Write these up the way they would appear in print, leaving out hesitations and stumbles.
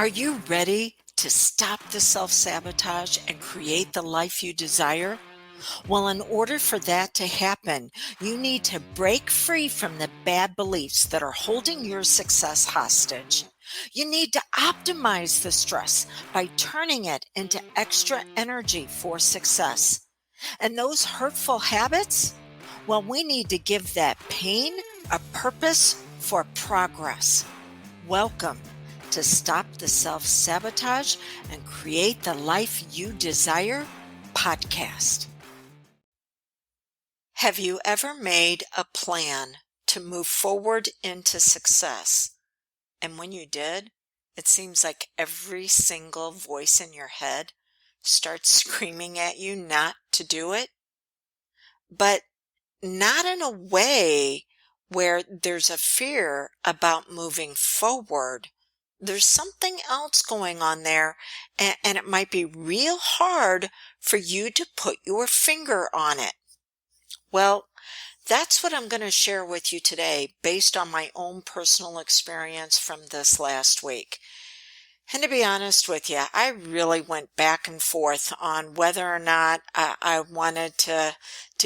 Are you ready to stop the self-sabotage and create the life you desire? Well, in order for that to happen, you need to break free from the bad beliefs that are holding your success hostage. You need to optimize the stress by turning it into extra energy for success. And those hurtful habits? Well, we need to give that pain a purpose for progress. Welcome to Stop the Self Sabotage and Create the Life You Desire podcast. Have you ever made a plan to move forward into success? And when you did, it seems like every single voice in your head starts screaming at you not to do it, but not in a way where there's a fear about moving forward. There's something else going on there, and it might be real hard for you to put your finger on it. Well, that's what I'm going to share with you today based on my own personal experience from this last week. And to be honest with you, I really went back and forth on whether or not I wanted to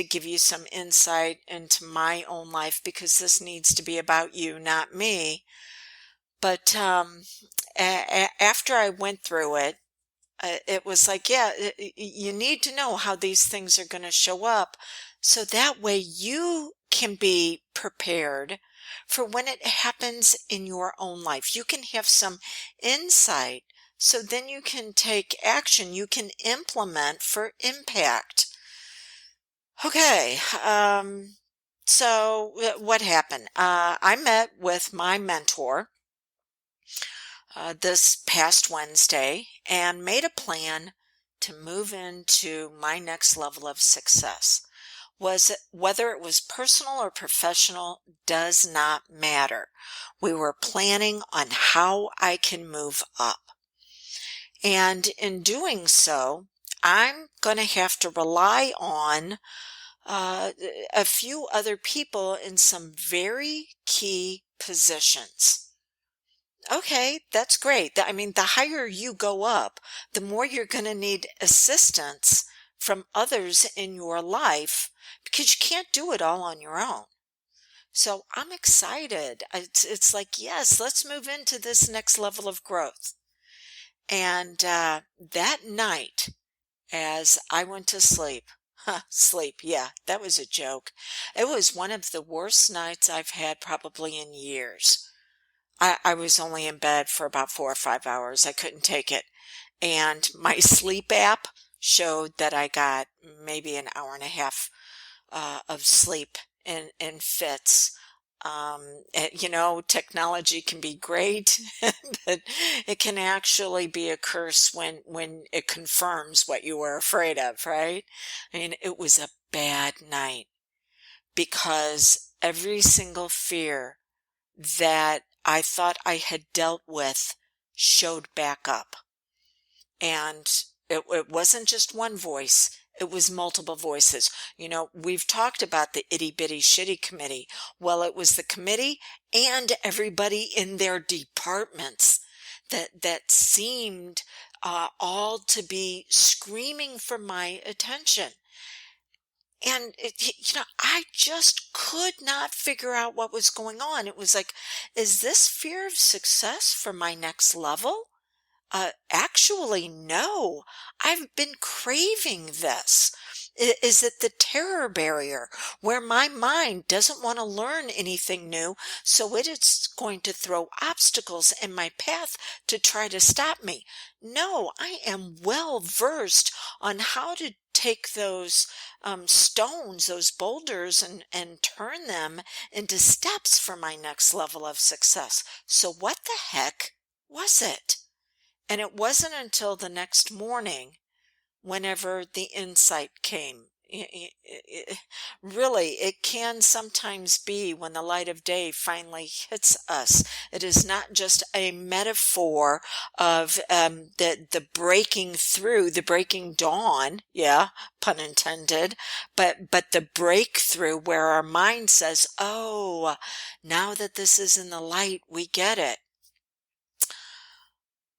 give you some insight into my own life, because this needs to be about you, not me. But after I went through it, it was like, yeah, you need to know how these things are going to show up, so that way you can be prepared for when it happens in your own life. You can have some insight, so then you can take action. You can implement for impact. Okay. So what happened? I met with my mentor this past Wednesday and made a plan to move into my next level of success. Whether it was personal or professional does not matter. We were planning on how I can move up. And in doing so, I'm going to have to rely on a few other people in some very key positions. Okay, that's great. I mean, the higher you go up, the more you're going to need assistance from others in your life, because you can't do it all on your own. So I'm excited. It's like, yes, let's move into this next level of growth. And that night, as I went to sleep, yeah, that was a joke. It was one of the worst nights I've had probably in years. I was only in bed for about 4 or 5 hours. I couldn't take it. And my sleep app showed that I got maybe an hour and a half of sleep in fits. Technology can be great, but it can actually be a curse when it confirms what you were afraid of, right? I mean, it was a bad night because every single fear that I thought I had dealt with showed back up. And it wasn't just one voice, it was multiple voices. We've talked about the itty bitty shitty committee. Well, it was the committee and everybody in their departments that seemed all to be screaming for my attention. And I just could not figure out what was going on. It was like, is this fear of success for my next level? Actually, no. I've been craving this. Is it the terror barrier where my mind doesn't want to learn anything new, so it is going to throw obstacles in my path to try to stop me? No, I am well versed on how to take those stones, those boulders, and turn them into steps for my next level of success. So what the heck was it? And it wasn't until the next morning, whenever the insight came. Really, it can sometimes be when the light of day finally hits us. It is not just a metaphor of the breaking through, the breaking dawn, yeah, pun intended, but the breakthrough where our mind says, oh, now that this is in the light, we get it.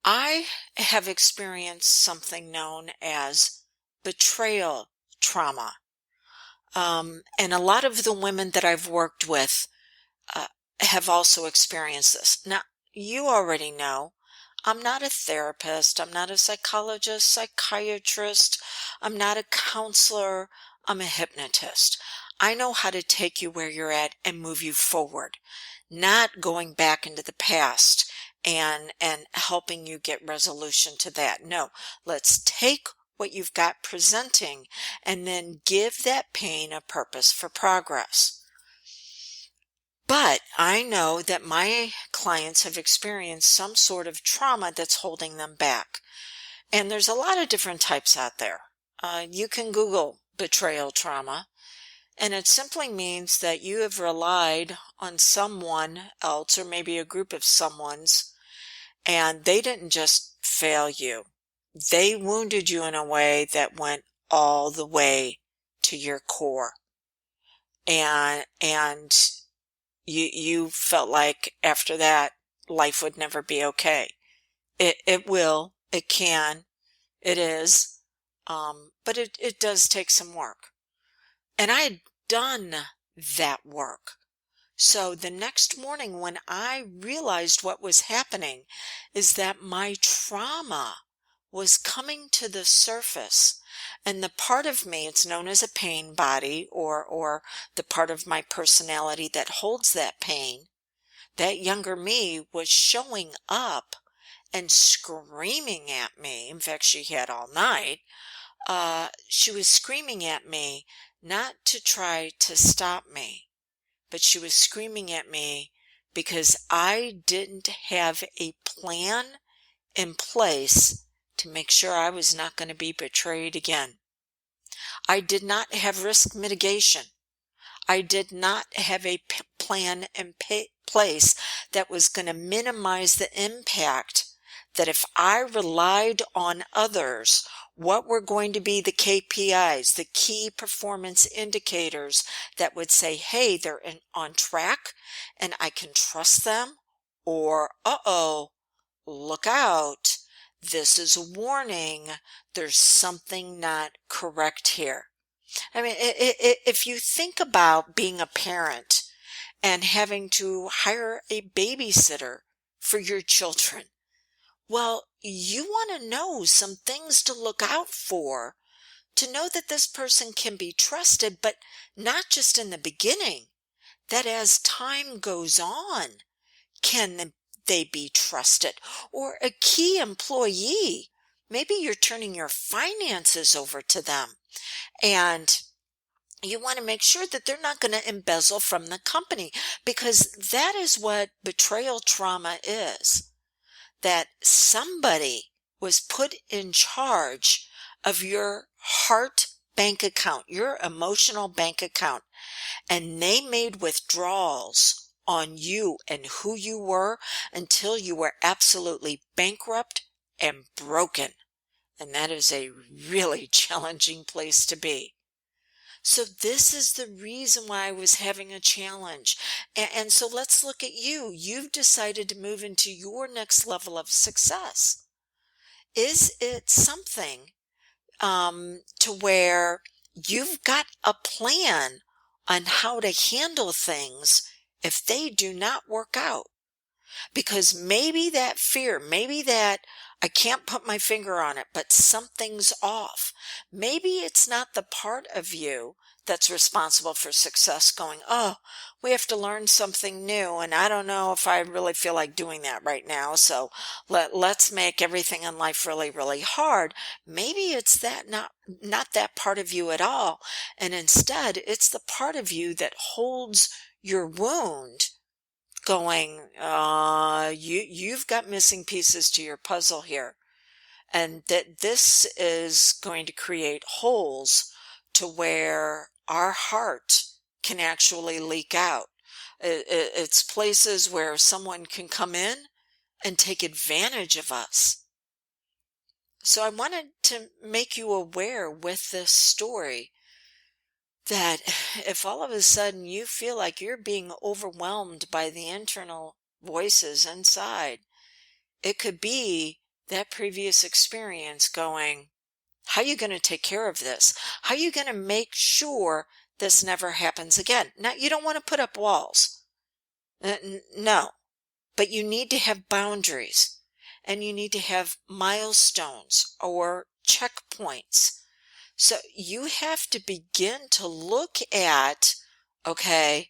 I have experienced something known as betrayal trauma. And a lot of the women that I've worked with uh, have also experienced this. Now, you already know I'm not a therapist, I'm not a psychologist, psychiatrist, I'm not a counselor, I'm a hypnotist. I know how to take you where you're at and move you forward, not going back into the past and helping you get resolution to that. No, let's take what you've got presenting and then give that pain a purpose for progress. But I know that my clients have experienced some sort of trauma that's holding them back. And there's a lot of different types out there. You can Google betrayal trauma, and it simply means that you have relied on someone else or maybe a group of someone's, and they didn't just fail you. They wounded you in a way that went all the way to your core. And you felt like after that life would never be okay. It will, it can, it is, but it does take some work. And I had done that work. So the next morning when I realized what was happening is that my trauma was coming to the surface, and the part of me, it's known as a pain body, or the part of my personality that holds that pain, that younger me was showing up and screaming at me. In fact, she had all night. She was screaming at me not to try to stop me, but she was screaming at me because I didn't have a plan in place to make sure I was not going to be betrayed again. I did not have risk mitigation. I did not have a plan in place that was going to minimize the impact, that if I relied on others, what were going to be the KPIs, the key performance indicators that would say, hey, they're on track and I can trust them, or, uh-oh, look out, this is a warning, there's something not correct here. I mean, if you think about being a parent and having to hire a babysitter for your children, well, you want to know some things to look out for, to know that this person can be trusted, but not just in the beginning, that as time goes on, can they be trusted? Or a key employee, maybe you're turning your finances over to them, and you want to make sure that they're not going to embezzle from the company, because that is what betrayal trauma is. That somebody was put in charge of your heart bank account, your emotional bank account, and they made withdrawals on you and who you were until you were absolutely bankrupt and broken. And that is a really challenging place to be. So this is the reason why I was having a challenge. And so let's look at you. You've decided to move into your next level of success. Is it something to where you've got a plan on how to handle things if they do not work out? Because maybe that fear, maybe that I can't put my finger on it, but something's off. Maybe it's not the part of you that's responsible for success going, oh, we have to learn something new, and I don't know if I really feel like doing that right now, so let's make everything in life really, really hard. Maybe it's that not that part of you at all, and instead it's the part of you that holds your wound, going, you've got missing pieces to your puzzle here. And that this is going to create holes to where our heart can actually leak out. It's places where someone can come in and take advantage of us. So I wanted to make you aware with this story that if all of a sudden you feel like you're being overwhelmed by the internal voices inside, it could be that previous experience going, how are you going to take care of this? How are you going to make sure this never happens again? Now, you don't want to put up walls. No, but you need to have boundaries and you need to have milestones or checkpoints. So you have to begin to look at, okay,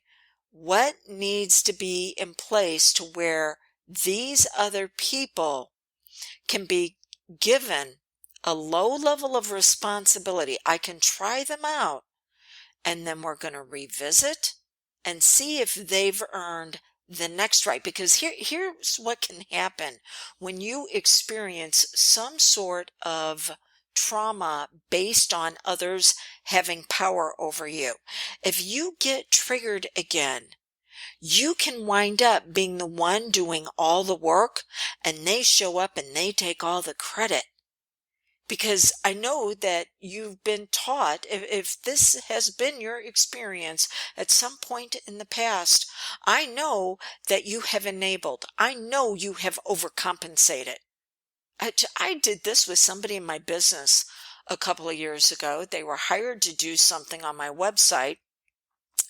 what needs to be in place to where these other people can be given a low level of responsibility. I can try them out, and then we're going to revisit and see if they've earned the next right. Because here's what can happen when you experience some sort of trauma based on others having power over you. If you get triggered again, you can wind up being the one doing all the work and they show up and they take all the credit. Because I know that you've been taught, if this has been your experience at some point in the past, I know that you have enabled. I know you have overcompensated. I did this with somebody in my business a couple of years ago. They were hired to do something on my website,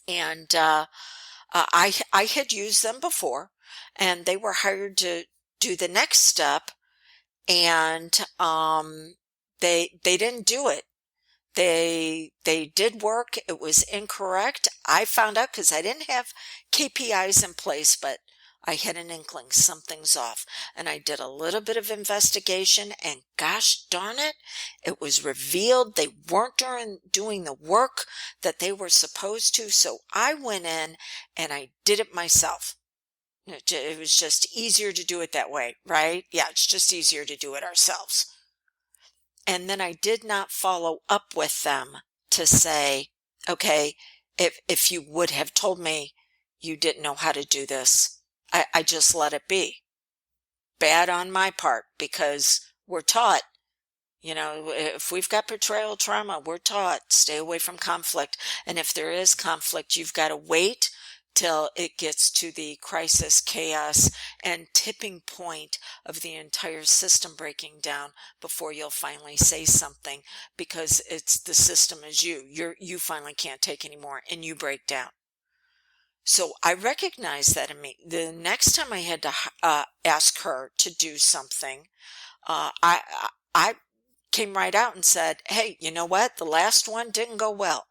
and I had used them before, and they were hired to do the next step, and they didn't do it. They did work. It was incorrect. I found out because I didn't have KPIs in place, but I had an inkling something's off. And I did a little bit of investigation, and gosh darn it, it was revealed they weren't doing the work that they were supposed to. So I went in and I did it myself. It was just easier to do it that way, right? Yeah, it's just easier to do it ourselves. And then I did not follow up with them to say, okay, if you would have told me you didn't know how to do this, I just let it be. Bad on my part, because we're taught, if we've got betrayal trauma, we're taught stay away from conflict. And if there is conflict, you've got to wait till it gets to the crisis, chaos, and tipping point of the entire system breaking down before you'll finally say something, because it's the system is you finally can't take anymore and you break down. So I recognized that in me. The next time I had to ask her to do something, I came right out and said, hey, you know what? The last one didn't go well,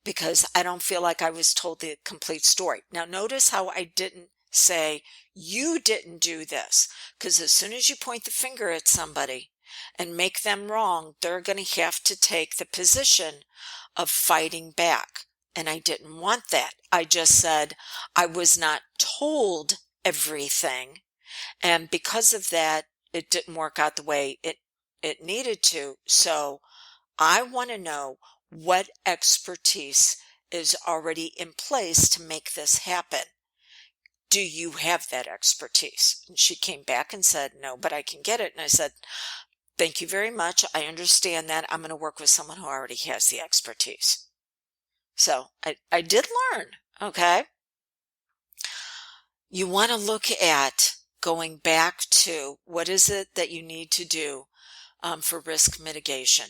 because I don't feel like I was told the complete story. Now, notice how I didn't say, you didn't do this, because as soon as you point the finger at somebody and make them wrong, they're going to have to take the position of fighting back. And I didn't want that. I just said I was not told everything. And because of that, it didn't work out the way it needed to. So I want to know what expertise is already in place to make this happen. Do you have that expertise? And she came back and said, no, but I can get it. And I said, thank you very much. I understand that. I'm going to work with someone who already has the expertise. So I did learn, okay? You want to look at going back to what is it that you need to do for risk mitigation.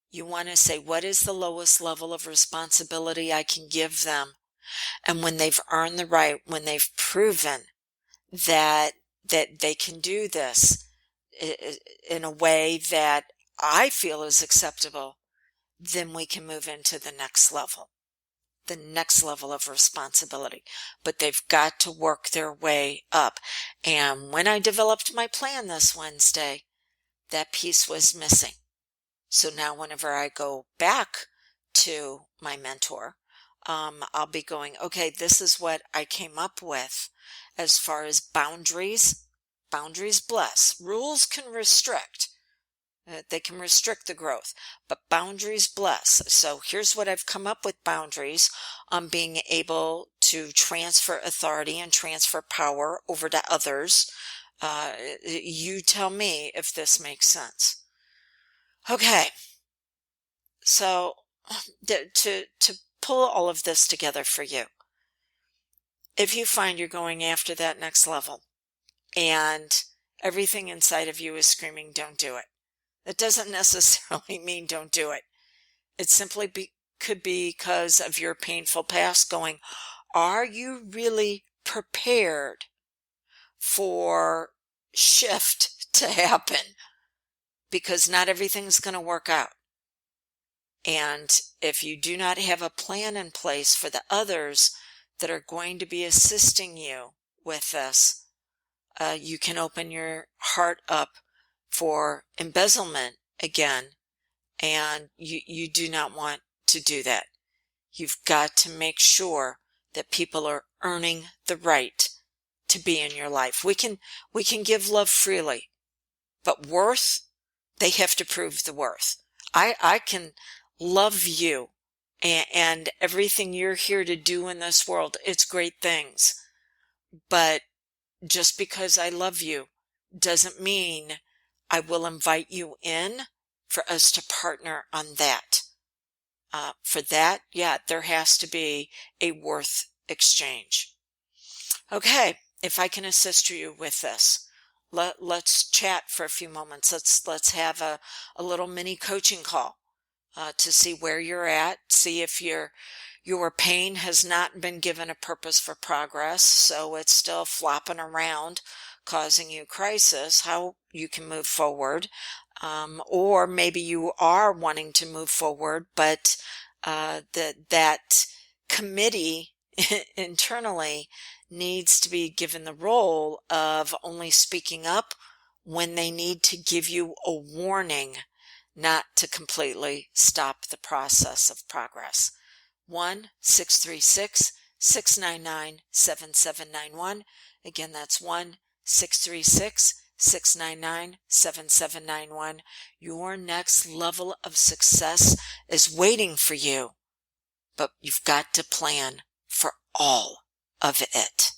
You want to say, what is the lowest level of responsibility I can give them? And when they've earned the right, when they've proven that they can do this in a way that I feel is acceptable, then we can move into the next level of responsibility. But they've got to work their way up. And when I developed my plan this Wednesday, that piece was missing. So now whenever I go back to my mentor, I'll be going, okay, this is what I came up with as far as boundaries. Boundaries bless. Rules can restrict. They can restrict the growth, but boundaries bless. So here's what I've come up with: boundaries on being able to transfer authority and transfer power over to others. You tell me if this makes sense. Okay. So to pull all of this together for you, if you find you're going after that next level and everything inside of you is screaming, don't do it. That doesn't necessarily mean don't do it. It simply could be because of your painful past going, are you really prepared for shift to happen? Because not everything's going to work out. And if you do not have a plan in place for the others that are going to be assisting you with this, you can open your heart up for embezzlement again, and you do not want to do that. You've got to make sure that people are earning the right to be in your life. We can give love freely, but worth, they have to prove the worth. I can love you and everything you're here to do in this world. It's great things, but just because I love you doesn't mean I will invite you in for us to partner on that. For that, yeah, there has to be a worth exchange. Okay, if I can assist you with this, let's chat for a few moments. Let's have a little mini coaching call to see where you're at, see if your pain has not been given a purpose for progress, so it's still flopping around, causing you crisis, how you can move forward. Or maybe you are wanting to move forward, but that committee internally needs to be given the role of only speaking up when they need to give you a warning, not to completely stop the process of progress. 1-636-699-7791. Again, that's 1-636-699-7791. Your next level of success is waiting for you, but you've got to plan for all of it.